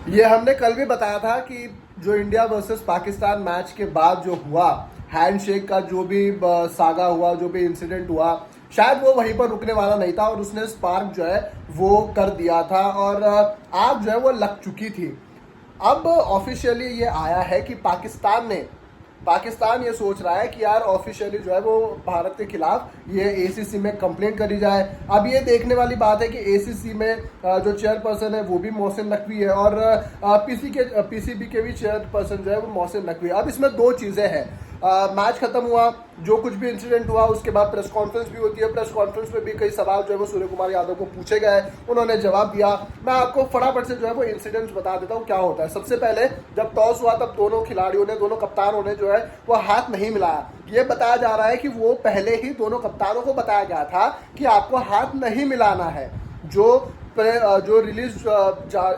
ये हमने कल भी बताया था कि जो इंडिया वर्सेस पाकिस्तान मैच के बाद जो हुआ, हैंडशेक का जो भी सागा हुआ, जो भी इंसिडेंट हुआ, शायद वो वहीं पर रुकने वाला नहीं था और उसने स्पार्क जो है वो कर दिया था और आग जो है वो लग चुकी थी। अब ऑफिशियली ये आया है कि पाकिस्तान ये सोच रहा है कि यार ऑफिशियली जो है वो भारत के खिलाफ ये एसीसी में कंप्लेंट करी जाए। अब ये देखने वाली बात है कि एसीसी में जो चेयरपर्सन है वो भी मोहसिन नकवी है और पीसीबी के भी चेयरपर्सन जो है वो मोहसिन नकवी है। अब इसमें दो चीज़ें हैं। मैच खत्म हुआ, जो कुछ भी इंसिडेंट हुआ, उसके बाद प्रेस कॉन्फ्रेंस भी होती है। प्रेस कॉन्फ्रेंस में भी कई सवाल जो है वो सूर्य कुमार यादव को पूछे गए, उन्होंने जवाब दिया। मैं आपको फटाफट से जो है वो इंसिडेंट्स बता देता हूँ क्या होता है। सबसे पहले जब टॉस हुआ तब दोनों खिलाड़ियों ने, दोनों कप्तानों ने जो है वो हाथ नहीं मिलाया। ये बताया जा रहा है कि वो पहले ही दोनों कप्तानों को बताया गया था कि आपको हाथ नहीं मिलाना है। जो रिलीज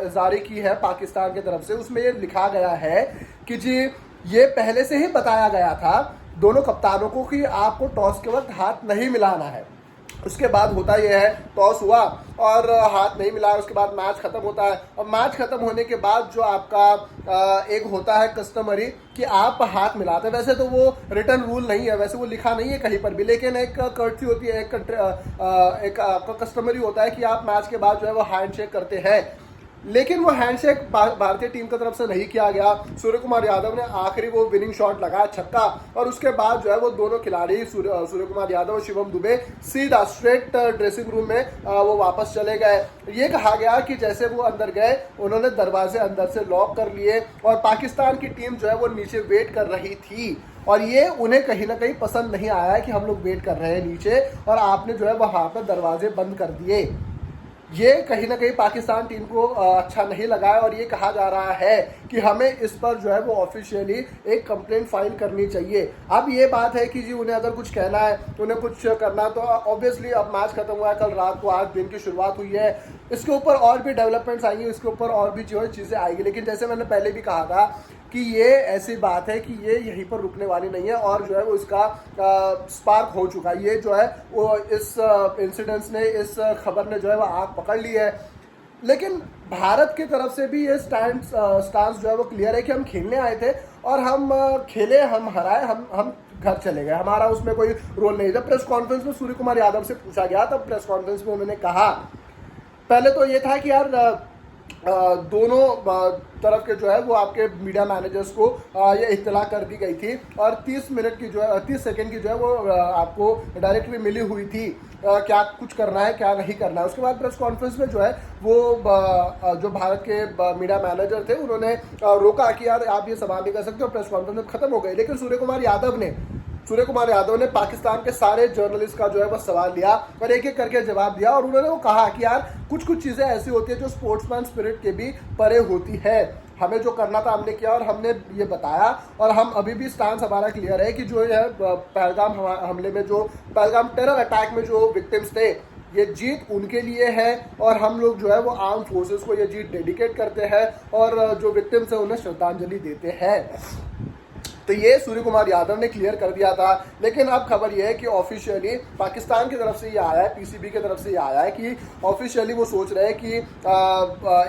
जारी की है पाकिस्तान की तरफ से, उसमें ये लिखा गया है कि जी ये पहले से ही बताया गया था दोनों कप्तानों को कि आपको टॉस के वक्त हाथ नहीं मिलाना है। उसके बाद होता यह है, टॉस हुआ और हाथ नहीं मिला, उसके बाद मैच खत्म होता है और मैच खत्म होने के बाद जो आपका एक होता है कस्टमरी कि आप हाथ मिलाते हैं। वैसे तो वो रिटर्न रूल नहीं है, वैसे वो लिखा नहीं है कहीं पर भी, लेकिन एक कर्टसी होती है, एक आपका कस्टमरी होता है कि आप मैच के बाद जो है वो हैंडशेक करते हैं। लेकिन वो हैंडशेक भारतीय टीम की तरफ से नहीं किया गया। सूर्य कुमार यादव ने आखिरी वो विनिंग शॉट लगाया, छक्का, और उसके बाद जो है वो दोनों खिलाड़ी सूर्य कुमार यादव और शिवम दुबे सीधा स्ट्रेट ड्रेसिंग रूम में वो वापस चले गए। ये कहा गया कि जैसे वो अंदर गए, उन्होंने दरवाजे अंदर से लॉक कर लिए और पाकिस्तान की टीम जो है वो नीचे वेट कर रही थी और ये उन्हें कहीं ना कहीं पसंद नहीं आया है कि हम लोग वेट कर रहे हैं नीचे और आपने जो है वहां पर दरवाजे बंद कर दिए। ये कहीं ना कहीं पाकिस्तान टीम को अच्छा नहीं लगा है और ये कहा जा रहा है कि हमें इस पर जो है वो ऑफिशियली एक कंप्लेंट फाइल करनी चाहिए। अब ये बात है कि जी उन्हें अगर कुछ कहना है, उन्हें कुछ करना, तो ऑब्वियसली अब मैच खत्म हुआ है, कल रात को, आज दिन की शुरुआत हुई है, इसके ऊपर और भी डेवलपमेंट्स आएंगी, इसके ऊपर और भी जो है चीज़ें आएगी। लेकिन जैसे मैंने पहले भी कहा था कि ये ऐसी बात है कि ये यहीं पर रुकने वाली नहीं है और जो है वो इसका स्पार्क हो चुका है। ये जो है वो इस इंसिडेंट्स ने, इस खबर ने जो है वो आग पकड़ ली है। लेकिन भारत की तरफ से भी ये स्टांस जो है वो क्लियर है कि हम खेलने आए थे और हम खेले, हम हराए, हम घर चले गए, हमारा उसमें कोई रोल नहीं। जब प्रेस कॉन्फ्रेंस में सूर्य कुमार यादव से पूछा गया तब प्रेस कॉन्फ्रेंस में उन्होंने कहा, पहले तो ये था कि यार दोनों तरफ के जो है वो आपके मीडिया मैनेजर्स को ये इत्तला कर दी गई थी और 30 मिनट की जो है, 30 सेकंड की जो है वो आपको डायरेक्टरी मिली हुई थी क्या कुछ करना है, क्या नहीं करना है। उसके बाद प्रेस कॉन्फ्रेंस में जो है वो जो भारत के मीडिया मैनेजर थे उन्होंने रोका कि यार आप ये सवाल नहीं कर सकते और प्रेस कॉन्फ्रेंस खत्म हो गई। लेकिन सूर्य कुमार यादव ने पाकिस्तान के सारे जर्नलिस्ट का जो है वो सवाल लिया और एक एक करके जवाब दिया और उन्होंने वो कहा कि यार कुछ चीज़ें ऐसी होती है जो स्पोर्ट्समैन स्पिरिट के भी परे होती है। हमें जो करना था हमने किया और हमने ये बताया और हम अभी भी स्टांस हमारा क्लियर है कि जो है पहलगाम हमले में, जो पहलगाम टेरर अटैक में जो विक्टिम्स थे, ये जीत उनके लिए है और हम लोग जो है वो आर्म फोर्सेस को ये जीत डेडिकेट करते हैं और जो विक्टिम्स है उन्हें श्रद्धांजलि देते हैं। तो ये सूर्य कुमार यादव ने क्लियर कर दिया था। लेकिन अब खबर ये है कि ऑफिशियली पाकिस्तान की तरफ से ये आया है, पीसीबी की तरफ से ये आया है कि ऑफिशियली वो सोच रहे हैं कि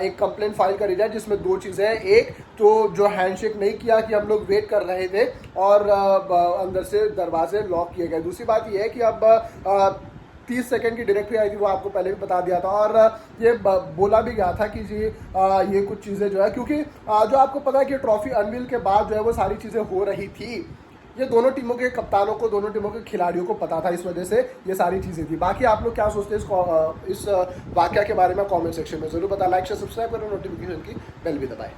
एक कंप्लेंट फाइल करी जाए जिसमें दो चीज़ें हैं। एक तो जो हैंडशेक नहीं किया कि हम लोग वेट कर रहे थे और अंदर से दरवाजे लॉक किए गए। दूसरी बात ये है कि अब 30 सेकंड की डायरेक्टरी आई थी, वो आपको पहले भी बता दिया था और ये बोला भी गया था कि जी ये कुछ चीज़ें जो है, क्योंकि जो आपको पता है कि ट्रॉफी अनवील के बाद जो है वो सारी चीज़ें हो रही थी, ये दोनों टीमों के कप्तानों को, दोनों टीमों के खिलाड़ियों को पता था, इस वजह से ये सारी चीज़ें थी। बाकी आप लोग क्या सोचते हैं इस वाकया के बारे में कमेंट सेक्शन में जरूर बताएं। लाइक शेयर सब्सक्राइब करें, नोटिफिकेशन की बेल भी दबाएं।